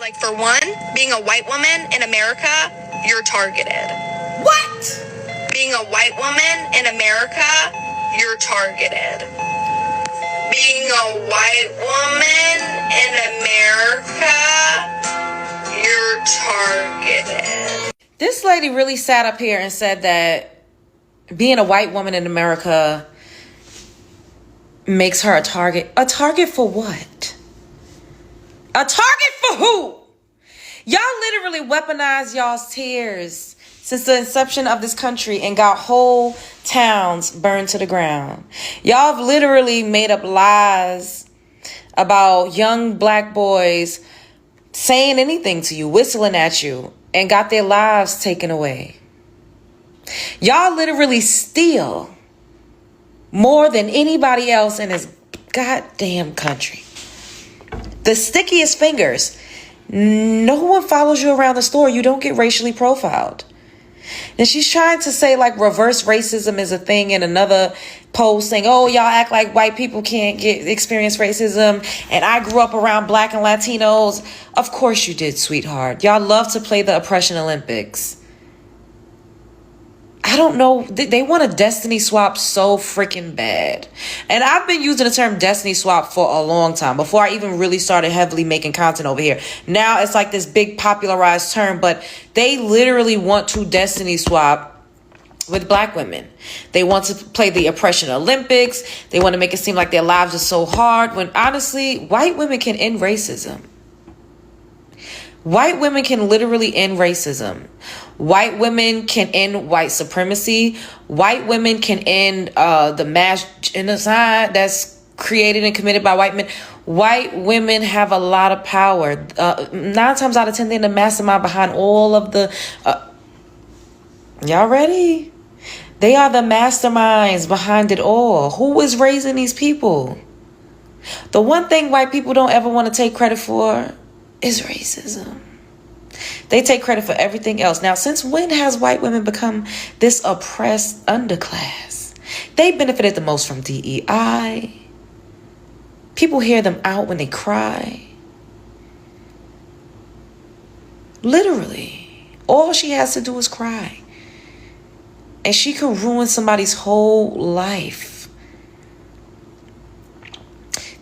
Like, for one, being a white woman in America, you're targeted. What? Being a white woman in America, you're targeted. Being a white woman in America, you're targeted. This lady really sat up here and said that being a white woman in America makes her a target. A target for what? A target for who? Y'all literally weaponized y'all's tears since the inception of this country and got whole towns burned to the ground. Y'all have literally made up lies about young black boys saying anything to you, whistling at you, and got their lives taken away. Y'all literally steal more than anybody else in this goddamn country. The stickiest fingers. No one follows you around the store. You don't get racially profiled. And she's trying to say like reverse racism is a thing in another post saying, oh, y'all act like white people can't experience racism. And I grew up around black and Latinos. Of course you did, sweetheart. Y'all love to play the oppression Olympics. I don't know. They want a destiny swap so freaking bad. And I've been using the term destiny swap for a long time before I even really started heavily making content over here. Now it's like this big popularized term, but they literally want to destiny swap with black women. They want to play the oppression Olympics. They want to make it seem like their lives are so hard when honestly, white women can end racism. White women can literally end racism. White women can end white supremacy. White women can end the mass genocide that's created and committed by white men. White women have a lot of power. 9 times out of 10, they're the mastermind behind all of the... y'all ready? They are the masterminds behind it all. Who is raising these people? The one thing white people don't ever want to take credit for is racism. They take credit for everything else. Now, since when has white women become this oppressed underclass? They benefited the most from DEI. People hear them out when they cry. Literally. All she has to do is cry. And she can ruin somebody's whole life.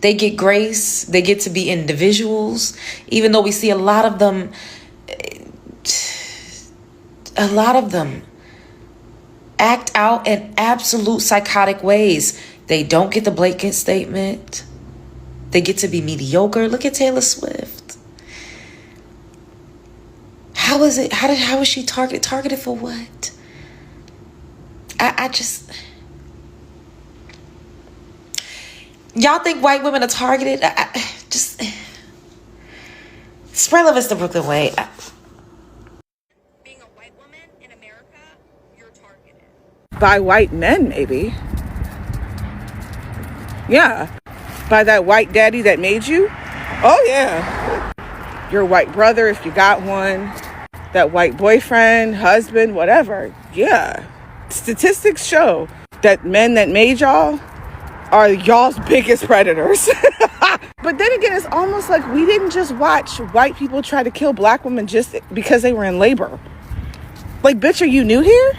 They get grace. They get to be individuals. Even though we see a lot of them act out in absolute psychotic ways. They don't get the blatant statement. They get to be mediocre. Look at Taylor Swift. How is it? How is she targeted? Targeted for what? I just... Y'all think white women are targeted? Just... Spread love is the Brooklyn way. Being a white woman in America, you're targeted. By white men, maybe. Yeah. By that white daddy that made you? Oh, yeah. Your white brother, if you got one. That white boyfriend, husband, whatever. Yeah. Statistics show that men that made y'all are y'all's biggest predators. But then again, it's almost like we didn't just watch white people try to kill black women just because they were in labor. Like, bitch, are you new here?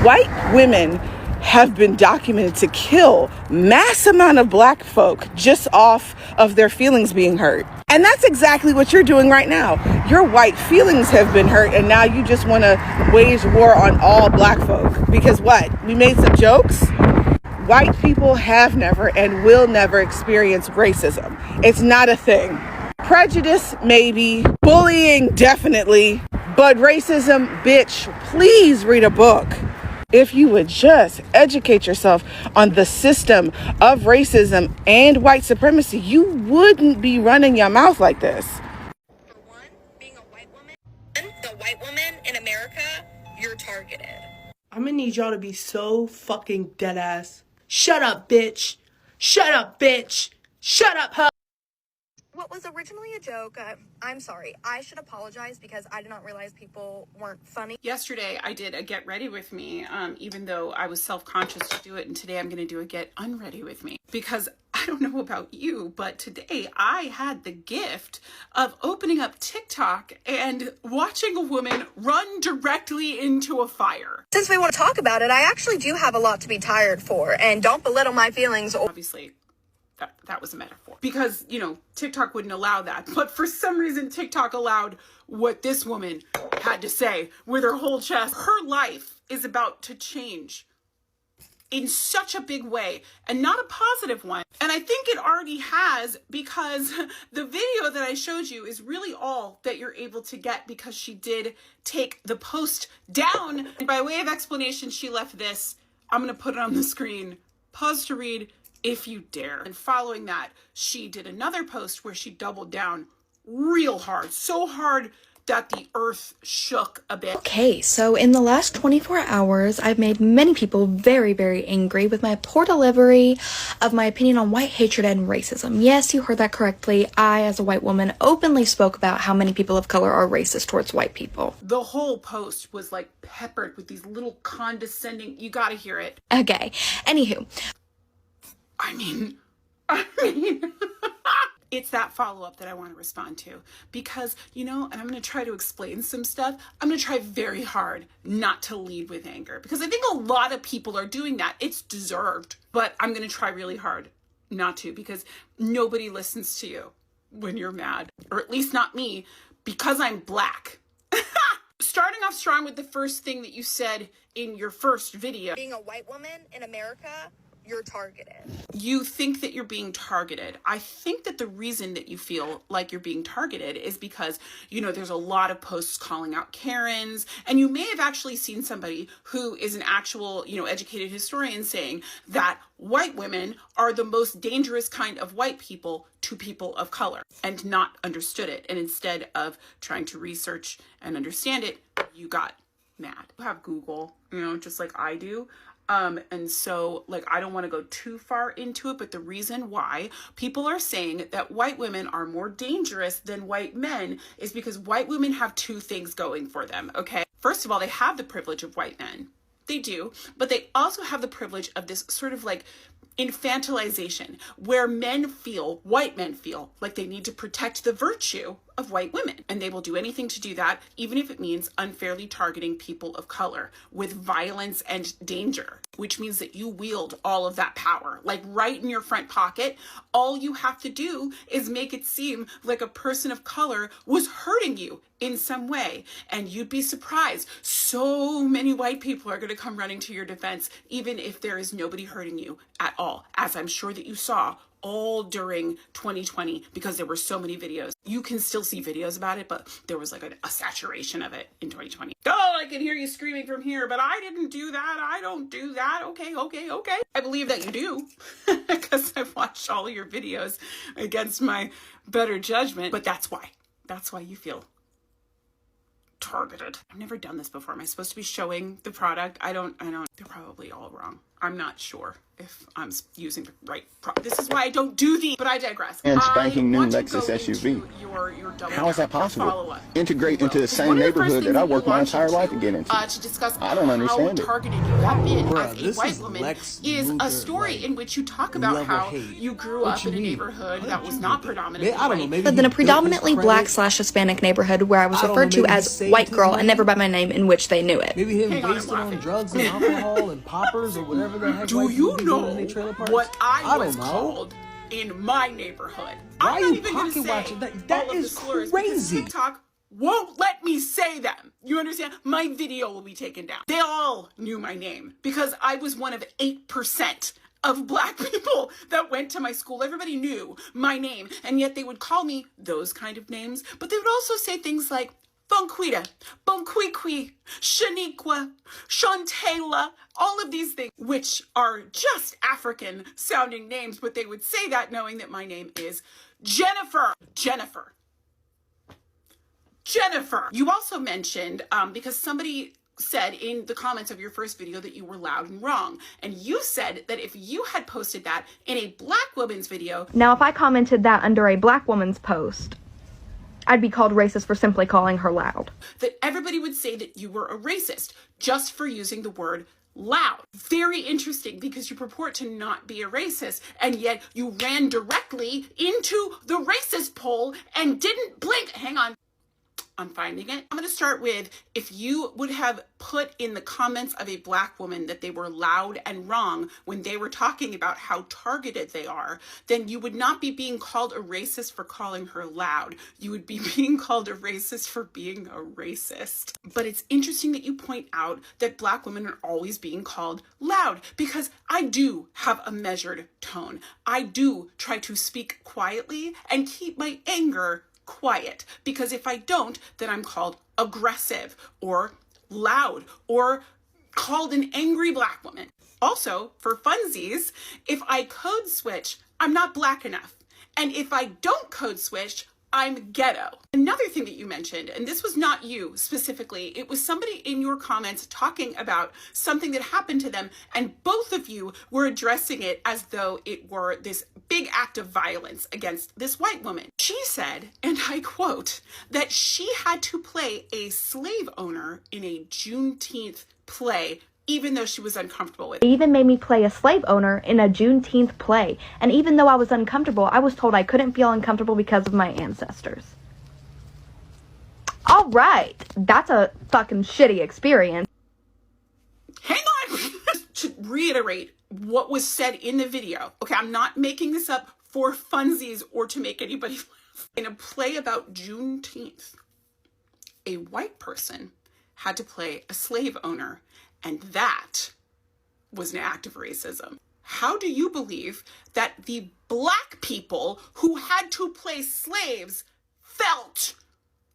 White women have been documented to kill mass amount of black folk just off of their feelings being hurt. And that's exactly what you're doing right now. Your white feelings have been hurt, and now you just want to wage war on all black folk. Because what? We made some jokes? White people have never and will never experience racism. It's not a thing. Prejudice, maybe. Bullying, definitely. But racism, bitch, please read a book. If you would just educate yourself on the system of racism and white supremacy, you wouldn't be running your mouth like this. For one, being a white woman, the white woman in America, you're targeted. I'm gonna need y'all to be so fucking dead ass. Shut up, bitch. Shut up, bitch. Shut up, huh? What was originally a joke, I'm sorry. I should apologize because I did not realize people weren't funny. Yesterday, I did a get ready with me, even though I was self-conscious to do it. And today I'm going to do a get unready with me because I don't know about you, but today I had the gift of opening up TikTok and watching a woman run directly into a fire. Since we want to talk about it, I actually do have a lot to be tired for, and don't belittle my feelings. Obviously, that was a metaphor. Because, TikTok wouldn't allow that. But for some reason, TikTok allowed what this woman had to say with her whole chest. Her life is about to change in such a big way, and not a positive one. And I think it already has, because the video that I showed you is really all that you're able to get, because she did take the post down. And by way of explanation, she left this. I'm going to put it on the screen. Pause to read if you dare. And following that, she did another post where she doubled down real hard, so hard that the earth shook a bit. Okay, so in the last 24 hours, I've made many people very, very angry with my poor delivery of my opinion on white hatred and racism. Yes, you heard that correctly. I, as a white woman, openly spoke about how many people of color are racist towards white people. The whole post was like peppered with these little condescending, you gotta hear it. Okay, anywho. I mean, it's that follow-up that I want to respond to, because, and I'm going to try to explain some stuff. I'm going to try very hard not to lead with anger, because I think a lot of people are doing that. It's deserved, but I'm going to try really hard not to, because nobody listens to you when you're mad, or at least not me, because I'm black. Starting off strong with the first thing that you said in your first video. Being a white woman in America, you're targeted. You think that you're being targeted. I think that the reason that you feel like you're being targeted is because, there's a lot of posts calling out Karens, and you may have actually seen somebody who is an actual, educated historian saying that white women are the most dangerous kind of white people to people of color, and not understood it. And instead of trying to research and understand it, you got mad. You have Google, just like I do. And so, I don't want to go too far into it, but the reason why people are saying that white women are more dangerous than white men is because white women have two things going for them, okay? First of all, they have the privilege of white men. They do, but they also have the privilege of this sort of infantilization, where white men feel like they need to protect the virtue of white women. And they will do anything to do that, even if it means unfairly targeting people of color with violence and danger, which means that you wield all of that power, right in your front pocket. All you have to do is make it seem like a person of color was hurting you in some way. And you'd be surprised. So many white people are going to come running to your defense, even if there is nobody hurting you at all, as I'm sure that you saw all during 2020, because there were so many videos. You can still see videos about it, but there was a saturation of it in 2020. Oh, I can hear you screaming from here, but I didn't do that. I don't do that. Okay. I believe that you do, because I've watched all your videos against my better judgment, but that's why you feel targeted. I've never done this before. Am I supposed to be showing the product? I don't. They're probably all wrong. I'm not sure if I'm using the right This is why I don't do these, but I digress. And spanking new Lexus SUV. How is that possible? Integrate into the same neighborhood that I worked my entire life to get into. To discuss I don't understand how targeted you have been as a white woman is a story in which you talk about how you grew up in a neighborhood that was not predominantly white. But then a predominantly black/Hispanic neighborhood where I was referred to as white girl and never by my name, in which they knew it. Maybe him wasted on drugs and alcohol and poppers or whatever the heck. Do you know what I was called in my neighborhood? I'm not even going to say that is crazy. TikTok won't let me say them. You understand? My video will be taken down. They all knew my name because I was one of 8% of black people that went to my school. Everybody knew my name, and yet they would call me those kind of names, but they would also say things like Bonquita, Bonquiqui, Shaniqua, Shantayla, all of these things, which are just African sounding names, but they would say that knowing that my name is Jennifer. You also mentioned, because somebody said in the comments of your first video that you were loud and wrong. And you said that if you had posted that in a black woman's video. Now, if I commented that under a black woman's post, I'd be called racist for simply calling her loud. That everybody would say that you were a racist just for using the word loud. Very interesting, because you purport to not be a racist, and yet you ran directly into the racist poll and didn't blink. Hang on. I'm finding it. I'm going to start with, if you would have put in the comments of a Black woman that they were loud and wrong when they were talking about how targeted they are, then you would not be being called a racist for calling her loud. You would be being called a racist for being a racist. But it's interesting that you point out that Black women are always being called loud, because I do have a measured tone. I do try to speak quietly and keep my anger quiet, because if I don't, then I'm called aggressive or loud or called an angry Black woman. Also, for funsies, if I code switch, I'm not Black enough. And if I don't code switch, I'm ghetto. Another thing that you mentioned, and this was not you specifically, it was somebody in your comments talking about something that happened to them, and both of you were addressing it as though it were this big act of violence against this white woman. She said, and I quote, that she had to play a slave owner in a Juneteenth play, even though she was uncomfortable with it. They even made me play a slave owner in a Juneteenth play. And even though I was uncomfortable, I was told I couldn't feel uncomfortable because of my ancestors. All right, that's a fucking shitty experience. Hang on! To reiterate what was said in the video. Okay, I'm not making this up for funsies or to make anybody laugh. In a play about Juneteenth, a white person had to play a slave owner, and that was an act of racism. How do you believe that the Black people who had to play slaves felt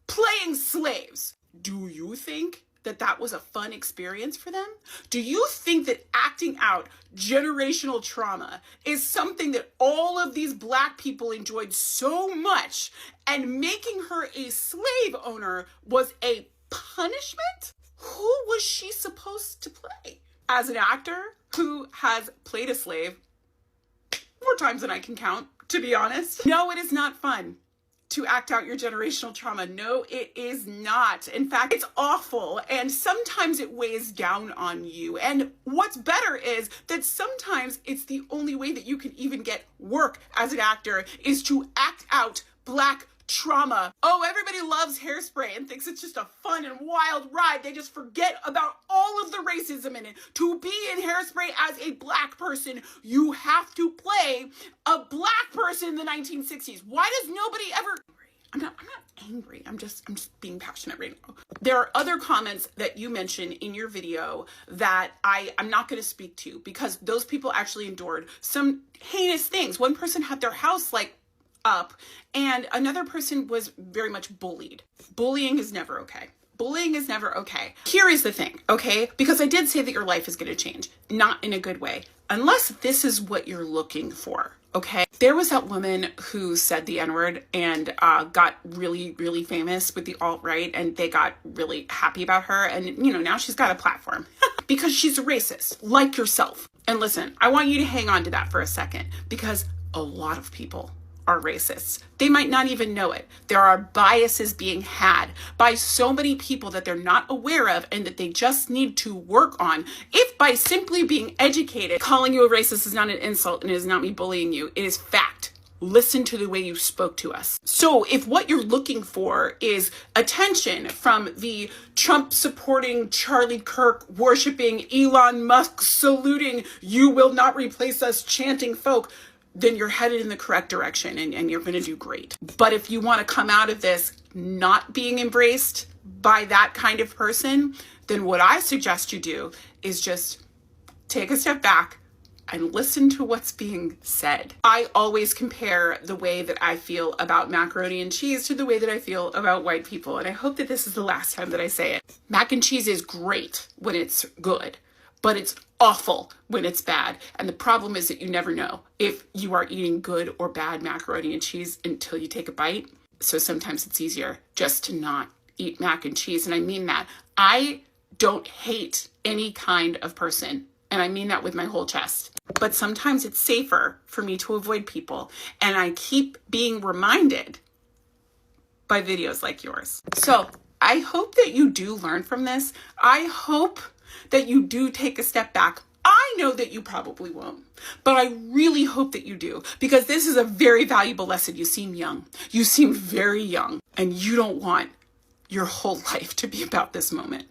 playing slaves? Do you think that that was a fun experience for them? Do you think that acting out generational trauma is something that all of these Black people enjoyed so much, and making her a slave owner was a punishment? Who was she supposed to play? As an actor who has played a slave more times than I can count, to be honest. No, it is not fun to act out your generational trauma. No, it is not. In fact, it's awful, and sometimes it weighs down on you. And what's better is that sometimes it's the only way that you can even get work as an actor, is to act out Black trauma. Oh, everybody loves Hairspray and thinks it's just a fun and wild ride. They just forget about all of the racism in it. To be in Hairspray as a Black person, you have to play a Black person in the 1960s. Why does nobody ever... I'm not angry. I'm just being passionate right now. There are other comments that you mentioned in your video that I'm not going to speak to, because those people actually endured some heinous things. One person had their house up, and another person was very much bullied. Bullying is never okay. Bullying is never okay. Here is the thing, okay? Because I did say that your life is going to change, not in a good way, unless this is what you're looking for, okay? There was that woman who said the N-word and got really, really famous with the alt-right, and they got really happy about her, and, you know, now she's got a platform because she's a racist, like yourself. And listen, I want you to hang on to that for a second, because a lot of people are racists. They might not even know it. There are biases being had by so many people that they're not aware of, and that they just need to work on. If by simply being educated, calling you a racist is not an insult and it is not me bullying you, it is fact. Listen to the way you spoke to us. So if what you're looking for is attention from the Trump supporting, Charlie Kirk worshiping, Elon Musk saluting, you will not replace us chanting folk, then you're headed in the correct direction, and you're going to do great. But if you want to come out of this not being embraced by that kind of person, then what I suggest you do is just take a step back and listen to what's being said. I always compare the way that I feel about macaroni and cheese to the way that I feel about white people, and I hope that this is the last time that I say it. Mac and cheese is great when it's good, but it's awful when it's bad. And the problem is that you never know if you are eating good or bad macaroni and cheese until you take a bite. So sometimes it's easier just to not eat mac and cheese. And I mean that. I don't hate any kind of person, and I mean that with my whole chest. But sometimes it's safer for me to avoid people. And I keep being reminded by videos like yours. So I hope that you do learn from this. I hope that you do take a step back. I know that you probably won't, but I really hope that you do, because this is a very valuable lesson. You seem young. You seem very young, and you don't want your whole life to be about this moment.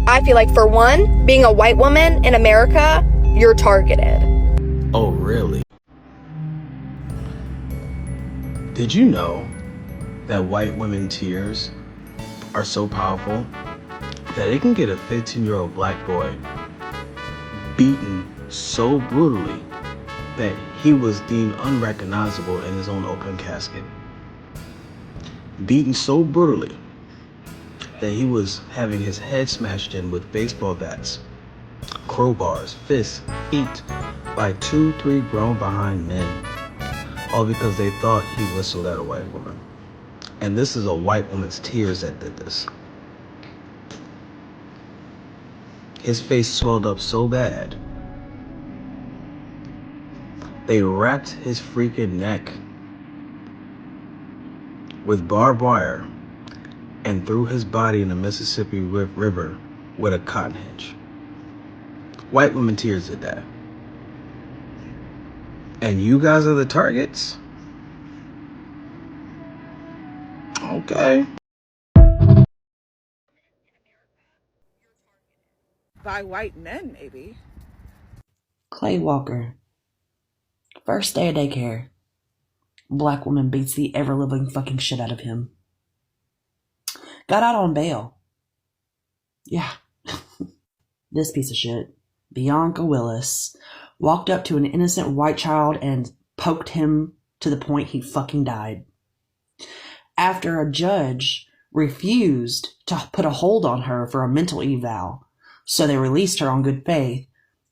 I feel like, for one, being a white woman in America, you're targeted. Oh, really? Did you know that white women tears are so powerful that it can get a 15-year-old black boy beaten so brutally that he was deemed unrecognizable in his own open casket? Beaten so brutally that he was having his head smashed in with baseball bats, crowbars, fists, feet by 2-3 grown behind men, all because they thought he whistled at a white woman. And this is a white woman's tears that did this. His face swelled up so bad, they wrapped his freaking neck with barbed wire and threw his body in the Mississippi River with a cotton hitch. White women tears did that. And you guys are the targets? Okay. By white men, maybe. Clay Walker. First day of daycare. Black woman beats the ever-living fucking shit out of him. Got out on bail. Yeah. This piece of shit, Bianca Willis, walked up to an innocent white child and poked him to the point he fucking died. After a judge refused to put a hold on her for a mental eval, so they released her on good faith,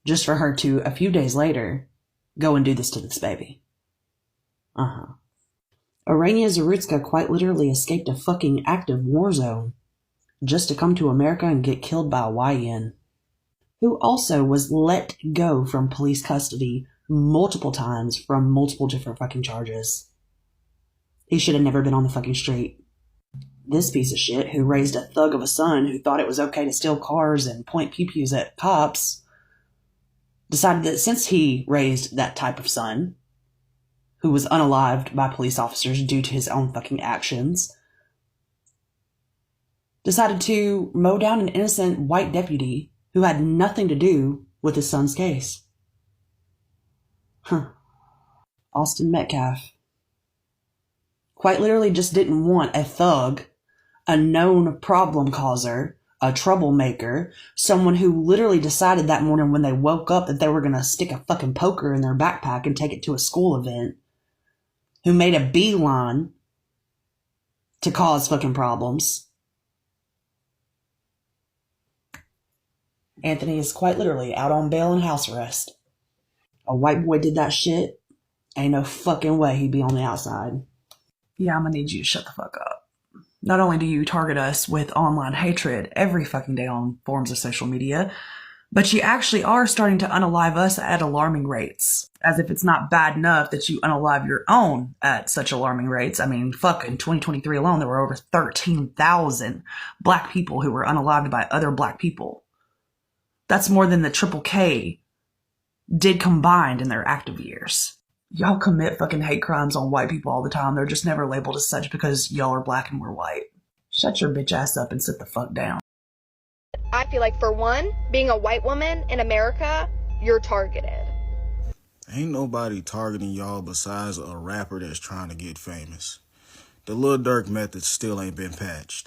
just for her to, a few days later, go and do this to this baby. Arania Zarutska quite literally escaped a fucking active war zone just to come to America and get killed by a YN, who also was let go from police custody multiple times from multiple different fucking charges. He should have never been on the fucking street. This piece of shit, who raised a thug of a son who thought it was okay to steal cars and point pew-pews at cops, decided that since he raised that type of son, who was unalived by police officers due to his own fucking actions, decided to mow down an innocent white deputy who had nothing to do with his son's case. Austin Metcalf quite literally just didn't want a thug, a known problem causer, a troublemaker, someone who literally decided that morning when they woke up that they were going to stick a fucking poker in their backpack and take it to a school event, who made a beeline to cause fucking problems. Anthony is quite literally out on bail and house arrest. A white boy did that shit. Ain't no fucking way he'd be on the outside. Yeah, I'm gonna need you to shut the fuck up. Not only do you target us with online hatred every fucking day on forms of social media, but you actually are starting to unalive us at alarming rates. As if it's not bad enough that you unalive your own at such alarming rates. I mean, fuck, in 2023 alone, there were over 13,000 black people who were unalived by other black people. That's more than the Triple K did combined in their active years. Y'all commit fucking hate crimes on white people all the time. They're just never labeled as such because y'all are black and we're white. Shut your bitch ass up and sit the fuck down. I feel like, for one, being a white woman in America, you're targeted. Ain't nobody targeting y'all besides a rapper that's trying to get famous. The Lil Durk method still ain't been patched.